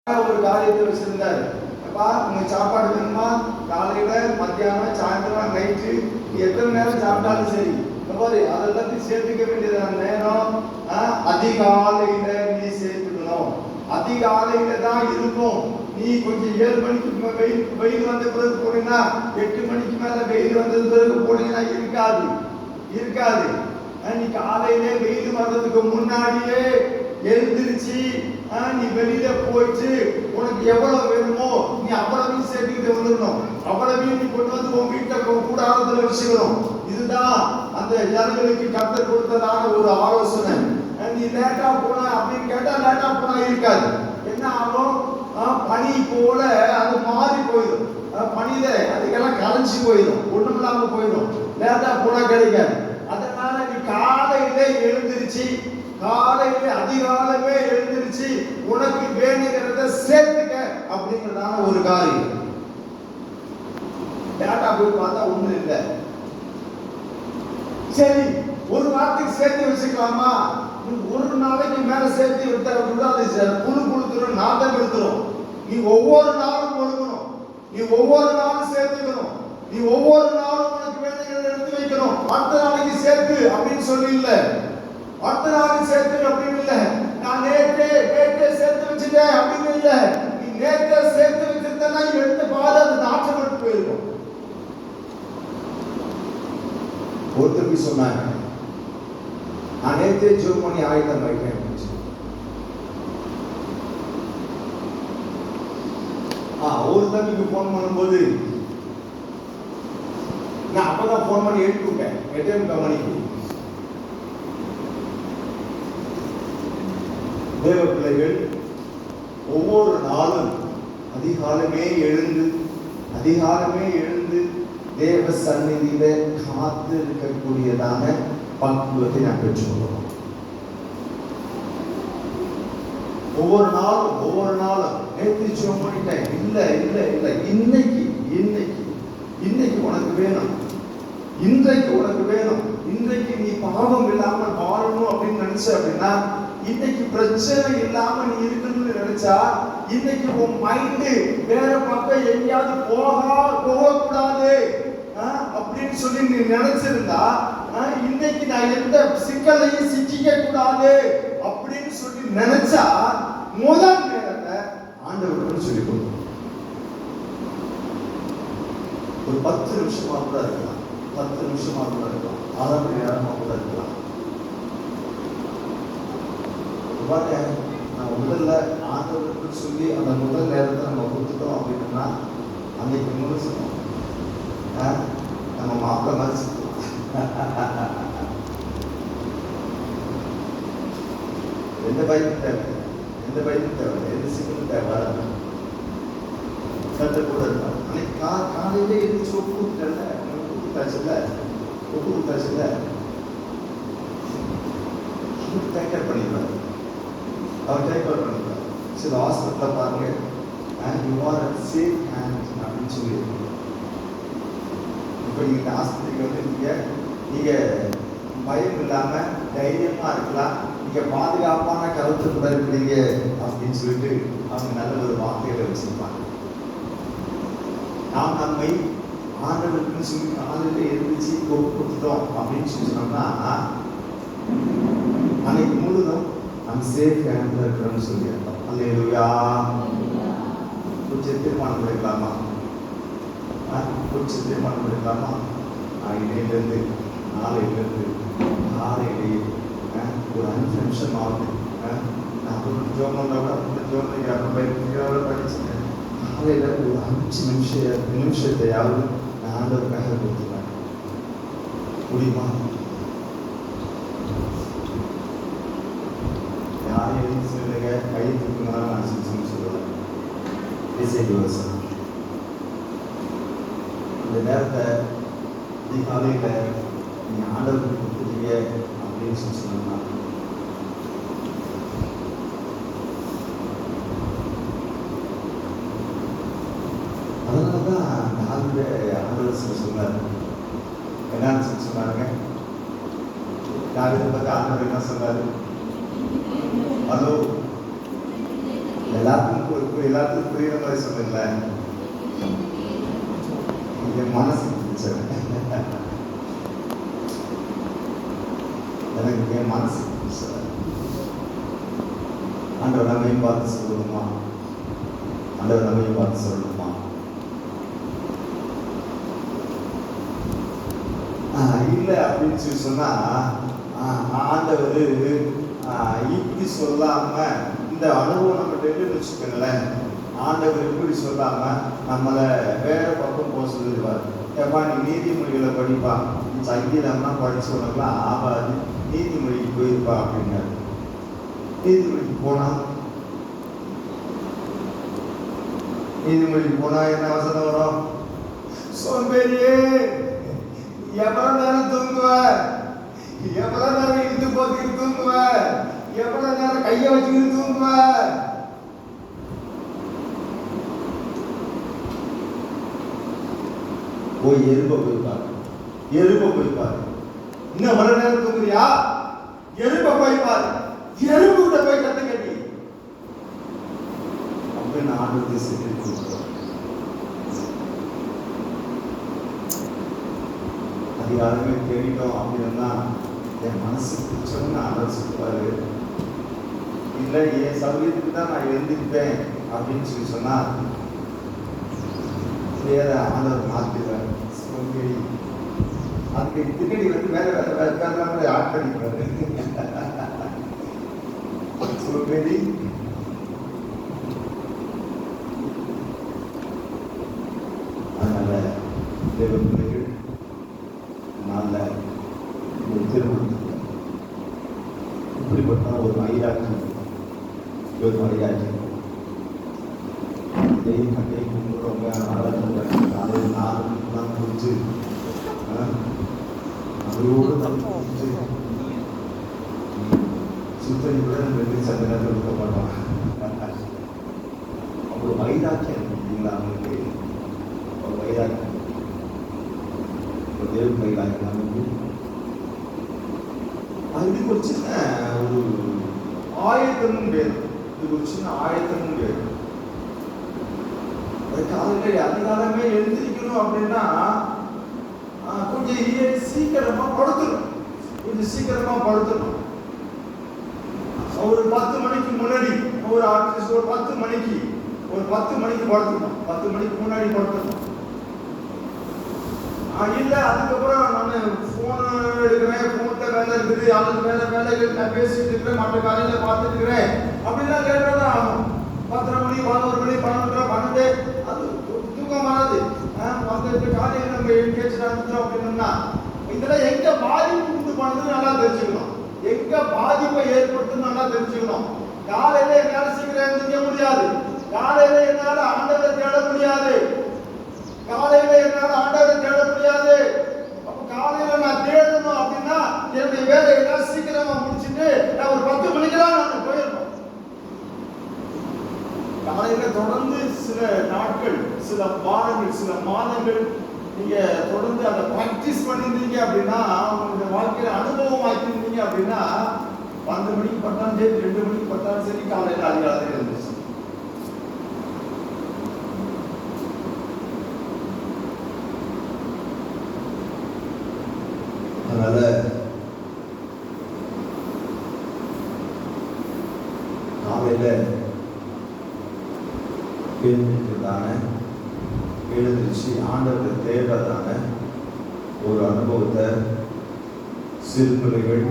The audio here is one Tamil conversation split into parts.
ஒரு காரியத்தை வச்சிருந்தாரு. அப்பா உங்க சாப்பாடு வேணுமா? காலையில, மத்தியானம், சாயந்தரம், நைட்டு எத்தனை நேரம் சாப்பிட்டாலும் சரி, பாரு அதெல்லாத்தையும் சேர்த்துக்க வேண்டியதான நேரம் அதிகாலையில நீ சேர்த்துக்கணும். அதிகாலையில தான் இருக்கும். நீ கொஞ்சம் 7 மணிக்கு வெயில் வந்த பிறகு போனீங்கன்னா, 8 மணிக்கு மேல வெயில் வந்தது பிறகு போனீங்கன்னா இருக்காது. நீ காலையிலே வெயில் வர்றதுக்கு முன்னாடியே எழுந்திருச்சு நீ வெளியில போயிட்டு உனக்கு எவ்வளவு வேணுமோ நீ அவ்வளவையும் சேர்த்துக்கிட்டு வந்துடணும். அவ்வளவையும் நீ கொண்டு வந்து உன் வீட்டை கூடாரத்துல வச்சுக்கணும். இதுதான் அந்த ஜனங்களுக்கு கர்த்தர் கொடுத்ததான ஒரு ஆலோசனை. நீ லேட்டா போன அப்படின்னு கேட்டா லேட்டா போனா இருக்காது. என்ன ஆகும்? பனி போல அது மாறி போயிடும். பனியில அதுக்கெல்லாம் கரைஞ்சி போயிடும், ஒண்ணும் இல்லாம போயிடும். லேட்டா போனா கிடைக்காது. அதனால நீ காலையில எழுந்திருச்சு, காலையில அதிகாலமே எழுந்திருச்சு உனக்கு வேணுங்கிறத சேர்த்துக்க அப்படிங்கிறதான ஒரு காரியம். லேட்டா போய் பார்த்தா ஒண்ணும் இல்லை. சரி, ஒரு வாரத்துக்கு சேர்த்து வச்சுக்கலாமா? ஒரு நாளைக்கு மேல சேர்த்து விடாது சார். புழுத்துரும், நாட்டம் எடுத்துரும். நீ ஒவ்வொரு நாளும் ஒழுங்கணும். நீ ஒவ்வொரு நாளும் சேர்த்துக்கணும். நீ ஒவ்வொரு நாளும் உனக்கு வேணுங்கிறத எடுத்து வைக்கணும். அடுத்த நாளைக்கு சேர்த்து அப்படின்னு சொல்லி இல்ல, அடுத்த நாளைக்கு சேர்த்து அப்படின்னு இல்ல, நான் நேற்றே சேர்த்து வச்சுட்டேன் அப்படின்னு இல்ல. நீ நேற்றே சேர்த்து வச்சிருந்தா எடுத்து பாரு, அது நாட்டம் எடுத்து போயிருக்கும். ஒருத்தருக்கு சொன்னாங்க, நான் நேற்றே ஜோம் பண்ணி ஆயுதம் வைக்கிறேன். ஒரு தம்பிக்கு போன் பண்ணும்போது நான் அப்பதான் போன் பண்ணி எழுப்பிட்டேன். 8:30 மணிக்கு தேவ பிள்ளைகள் ஒவ்வொரு நாளும் அதிகாலமே எழுந்து தேவ சந்நிதியில காத்து இருக்கக்கூடியதான பக்குவத்தை நான் பெற்றுக்கொள்வோம். ஒவ்வொரு நாளும் நேற்று ஜெபம் பண்ணிட்டேன். இல்ல இன்னைக்கு உனக்கு வேணும். இன்றைக்கு உனக்கு வேணும். இன்றைக்கு நீ பாவம் இல்லாமல் வாழணும் அப்படின்னு நினைச்ச அப்படின்னா, இன்னைக்கு பிரச்சனை இல்லாம நீ இருக்கணும்னு நினைச்சா, இன்னைக்கு உன் மைண்டு வேற பக்கம் எங்கேயாவது போகக்கூடாது அப்படின்னு சொல்லி நீ நினைச்சிருந்தா, இன்னைக்கு நான் எந்த சிக்கலையும் சிக்கிக்க கூடாது அப்படின்னு சொல்லி நினைச்சா, முதல் நேரத்தை ஆண்டவருக்கு சொல்லி கொடுக்கும். ஒரு 10 நிமிஷமா கூட இருக்கலாம், 10 நிமிஷமா கூட இருக்கலாம், 1/2 மணி நேரமா கூட இருக்கலாம். நான் முதல்ல ஆண்டவருக்கு சொல்லி அந்த முதல் நேரத்தை நம்ம கொடுத்துட்டோம் அப்படின்னா, அன்னைக்கு முடிச்சுட்டோம். நம்ம மாப்பிள்ள மாதிரி எந்த பயமும் தேவை, எந்த சிக்கலும் தேவை. கற்று கூட இருக்கான். அன்னைக்கு காலையிலே எழுந்திரிச்சு ஒப்பு கொடுத்தாச்சுல்ல டேக் கேர் பண்ணிடுவார். அவர் டேக் கேர் பண்ணிடுவார். சில ஹாஸ்பிட்டலில் பாருங்க, you are at safe hand அப்படின்னு சொல்லி. இப்போ நீங்கள் ஆஸ்பத்திரிக்கு வந்து நீங்கள் பயம் இல்லாமல் தைரியமாக இருக்கலாம், நீங்கள் பாதுகாப்பான கருத்துக்குள்ள இருக்கிறீங்க அப்படின்னு சொல்லிட்டு அவங்க நல்ல ஒரு வார்த்தைகளை வச்சிருப்பாங்க. நாம் நம்மை ஆண்டவருக்குன்னு சொல்லி காலையில் எழுந்திரிச்சு கொடுத்துட்டோம் அப்படின்னு சொல்லி சொன்னோம்னா, அன்னைக்கு முழுதும் நம்ம சேஃப் ஹேண்ட்ல இருக்கிறோம்னு சொல்லியிருக்கோம். அல்லேலூயா. கொஞ்சம் தீர்மானம் பண்ணிக்கலாமா? இன்னையிலேருந்து நாளையிலேருந்து காலையிலேயே ஒரு 5 நிமிஷம் ஆகுது. நான் படிச்சுட்டேன். காலையில் ஒரு 5 நிமிஷத்தையாவது நான் ஆண்டவருக்காக கொடுத்துருவேன். முடியுமா? யாரையும் சொல்லுங்க, கையை தூக்குனாலும் நான் 6 நிமிஷம் சொல்லுவேன். இந்த நேரத்தை அதிகாலையில் நீங்கள் ஆண்டவருக்கு கொடுத்துட்டீங்க அப்படின்னு சொல்லி சொன்னோம்னா, அதனால தான் ஆண்டவர் சொன்னார். என்னன்னு சொன்னாருங்க? தாவீதை பற்றி ஆண்டவர் என்ன சொன்னார்? ஹலோ, எல்லாத்துக்கும் புரியுற மாதிரி சொல்லுங்களேன். என் மனசு பிடிச்சது, எனக்கு என் மனசு பிடிச்சது. ஆண்டவர் நம்மையும் பார்த்து சொல்லணுமா? ஆண்டவர் நம்மையும் பார்த்து சொல்லணுமா? இல்லை அப்படின்னு சொல்லி சொன்னா ஆண்டவர் இப்படி சொல்லாம, இந்த அனுபவம் நம்மகிட்ட இல்லைன்னு வச்சுக்கோங்களேன், ஆண்டவர் இப்படி சொல்லாம நம்மளை வேற பக்கம் போக சொல்லிடுவார். ஏப்பா நீ நீதிமொழிகளை படிப்பா, நீ சங்கீதம்லாம் படிச்சவனுக்குலாம் ஆகாது, நீதிமொழிக்கு போயிருப்பா அப்படின்னாரு. நீதிமொழிக்கு போனா என்ன வசனம் வரும்? சோம்பேறியே, எவ்வளவு நேரம் தூங்குவ, எவ்வளவு நேரம் இழுத்து போட்டு தூங்குவ, எவ்வளவு நேரம் கைய வச்சுக்கிட்டு தூங்குவ. போய் எறும்ப போய்ப்பாரு, இன்னும் எவ்வளவு நேரம் தூங்குறியா? எறும்ப போய்ப்பாரு, எறும்பு கிட்ட போய் கத்து கட்டி அப்படின்னு ஆண்டு செஞ்சு அதிகாரமே தேடிட்டோம் அப்படின்னா என் மனசு பிடிச்சவன்னு ஆண்டவர் சொல்லுவாரு. இல்லை என் சௌகரியத்துக்கு தான் நான் எழுந்திருப்பேன் அப்படின்னு சொல்லி சொன்னா வேற ஆண்டவர் மாத்திடுவார். அதுக்கு திக்கடி வந்து வேற ஆட்களிப்பாரு. சோம்பேறி அதனால தேவ பிள்ளைகள் நல்ல ஒரு திருமணத்துக்கு இப்படிப்பட்ட ஒரு வைராக்கியம் கட்டை கும்பிடுறவங்க காலையில் 4 மணிக்கெல்லாம் குடிச்சு அதோடு குடிச்சு சுத்தனி கூட 2 சந்தனத்தில் கொடுக்க மாட்டோம். அவ்வளோ வைராக்கியம் இல்லைங்களா அவங்களுக்கு? ஒரு வைராக்கியம், ஒரு தேவ வைராக்கியம் நமக்கு. அதுக்கு ஒரு சின்ன ஒரு ஆயத்தமும் வேணும். இதுக்கு ஒரு சின்ன ஆயத்தமும் வேணும். காலையில் அதிகாலமே எழுந்திருக்கணும் அப்படின்னா கொஞ்சம் சீக்கிரமா படுத்தணும். ஒரு 10 மணிக்கு முன்னாடி, ஒரு 10 மணிக்கு படுத்தணும். 10 மணிக்கு முன்னாடி படுத்தணும். இல்லை அதுக்கப்புறம் நான் ஃபோன் எடுக்கிறேன், ஃபோன்ல வேலை இருக்குது, அல்லது வேற வேலைகள் நான் பேசிட்டு இருக்கிறேன், மற்ற காலையில பார்த்துட்டு இருக்கிறேன் அப்படின்னா லேட்டாக தான் ஆகும். 10 மணி 11 மணி 11:30 12 அது தூக்கம் வராது. அந்த காலையில் நம்ம எங்கேஜ் நடந்துட்டோம் அப்படின்னா இதெல்லாம் எங்க பாதிப்பு உண்டு பண்ணுறது நல்லா தெரிஞ்சுக்கணும். எங்க பாதிப்பை ஏற்படுத்துன்னு நல்லா தெரிஞ்சுக்கணும். காலையில என்னால சீக்கிரம் எழுந்திருக்க முடியாது, காலையில என்னால ஆண்டவரை தேட முடியாது, அப்ப காலையில நான் தேடணும் அப்படின்னா என்னுடைய வேலையெல்லாம் சீக்கிரமா முடிச்சுட்டு நான் ஒரு 10 மணிக்கெல்லாம் நான் போயிடணும். காலையில தொடர்ந்து சில நாட்கள், சில வாரங்கள், சில மாதங்கள் நீங்க தொடர்ந்து அதை பிராக்டிஸ் பண்ணிருந்தீங்க அப்படின்னா, உங்களுடைய வாழ்க்கையில அனுபவம் ஆக்கிருந்தீங்க அப்படின்னா 12 மணிக்கு பட்டாலும் சரி, 2 மணிக்கு பட்டாலும் சரி, காலையில அதிகாலை இருந்துச்சு. அதனால காலையில எழுந்திருச்சு ஆண்டவரை தேடுறதான ஒரு அனுபவத்தை சிறு பிள்ளைகள்,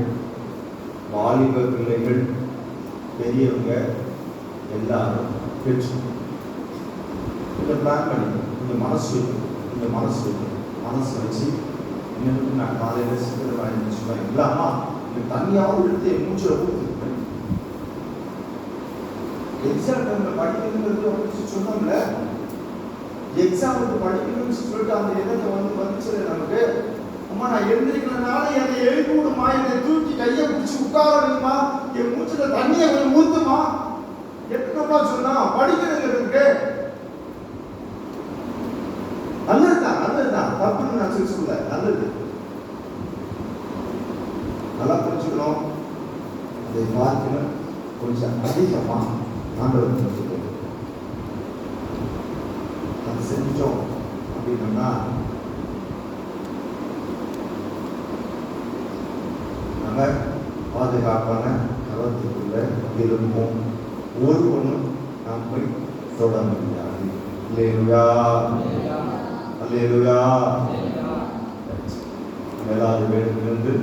வாலிப பிள்ளைகள், பெரியவங்க எல்லாரும் பெற்று இதை பிளான் பண்ணிக்கணும். கொஞ்சம் மனசு வச்சு இன்னும் நான் காலையில் சீக்கிரம் ஆயிடுச்சுவேன். இல்லாமா இந்த தனியாக இழுத்து என் மூச்சில் ஊற்றுருப்பேன். எக்ஸாம் டைமில் படிக்கணுங்கிறது சொன்னோம்ல, எக்ஸாமுக்கு படிக்கணும்னு சொல்லிட்டு அந்த இடத்தை வந்துச்சு நமக்கு. அம்மா நான் எழுந்திருக்கிறதுனால என்னை எழுப்பி விடுமா, என்னை தூக்கி கையை பிடிச்சி உட்கார வைமா, என் மூச்சில் தண்ணியை கொஞ்சம் ஊற்றுமா, எத்தனைப்பா சொன்னா படிக்கிறதுக்கு நல்லதுதான், தப்புன்னு நான் சொல்ல, நல்லது. நல்லா புரிஞ்சுக்கணும். அதை பார்க்கணும். கொஞ்சம் அதிகமா ஆண்டவர் செஞ்சோம் அப்படின்னா நம்ம பாதுகாப்பான கருத்துக்குள்ள இருப்போம். ஒருவனும் நாம் போய் தொட முடியாது. அல்லேலூயா, அல்லேலூயா. எல்லாரும் வேண்டியிருந்து